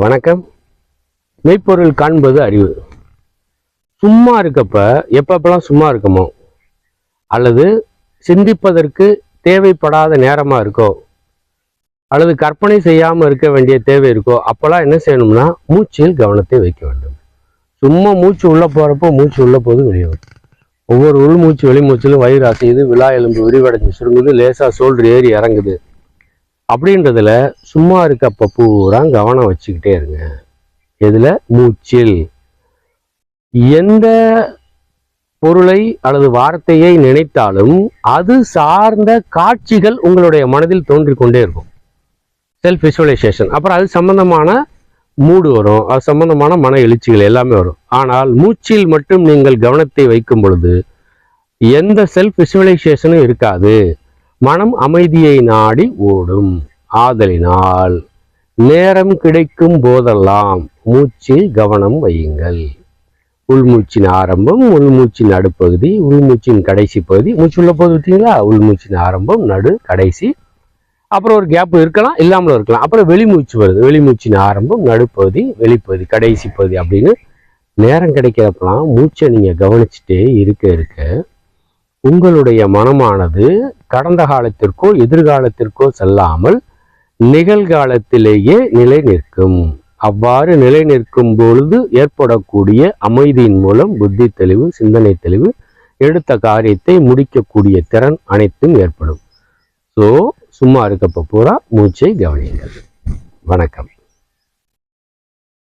வணக்கம். மெய்ப்பொருள் காண்பது அறிவு. சும்மா இருக்கப்ப எப்பப்பெல்லாம் சும்மா இருக்கமோ அல்லது சிந்திப்பதற்கு தேவைப்படாத நேரமா இருக்கோ அல்லது கற்பனை செய்யாம இருக்க வேண்டிய தேவை இருக்கோ அப்பெல்லாம் என்ன செய்யணும்னா மூச்சில் கவனத்தை வைக்க வேண்டும். சும்மா மூச்சு உள்ள போறப்போ மூச்சு உள்ள போது வெளியே வரும். ஒவ்வொரு உள்மூச்சு வெளிமூச்சிலும் வயிறு அசையுது, விழா எலும்பு விரிவடைஞ்சு சுருங்குது, லேசா சோல்டர் ஏறி இறங்குது. அப்படின்றதுல சும்மா இருக்கப்ப பூரா கவனம் வச்சுக்கிட்டே இருங்க. இதுல மூச்சில் எந்த பொருளை அல்லது வார்த்தையை நினைத்தாலும் அது சார்ந்த காட்சிகள் உங்களுடைய மனதில் தோன்றிக் கொண்டே இருக்கும். Self visualisation. அப்புறம் அது சம்பந்தமான மூடு வரும், அது சம்பந்தமான மன எழுச்சிகள் எல்லாமே வரும். ஆனால் மூச்சில் மட்டும் நீங்கள் கவனத்தை வைக்கும் பொழுது எந்த செல்ஃப் விசுவலைசேஷனும் இருக்காது. மனம் அமைதியை நாடி ஓடும். ஆதலினால் நேரம் கிடைக்கும் போதெல்லாம் மூச்சில் கவனம் வையுங்கள். உள்மூச்சின் ஆரம்பம், உள்மூச்சின் நடுப்பகுதி, உள்மூச்சின் கடைசி பகுதி. மூச்சு உள்ள போது விட்டீங்களா, உள்மூச்சின் ஆரம்பம், நடு, கடைசி. அப்புறம் ஒரு கேப் இருக்கலாம், இல்லாமலும் இருக்கலாம். அப்புறம் வெளிமூச்சு வருது. வெளிமூச்சின் ஆரம்பம், நடுப்பகுதி, வெளிப்பகுதி, கடைசி பகுதி அப்படின்னு நேரம் கிடைக்கிறப்பெல்லாம் மூச்சை நீங்க கவனிச்சுட்டே இருக்க உங்களுடைய மனமானது கடந்த காலத்திற்கோ எதிர்காலத்திற்கோ செல்லாமல் நிகழ்காலத்திலேயே நிலை நிற்கும். அவ்வாறு நிலை நிற்கும் பொழுது ஏற்படக்கூடிய அமைதியின் மூலம் புத்தி தெளிவு, சிந்தனை தெளிவு, எடுத்த காரியத்தை முடிக்கக்கூடிய திறன் அனைத்தும் ஏற்படும். ஸோ சும்மா இருக்கப்ப பூரா மூச்சை கவனியுங்கள். வணக்கம்.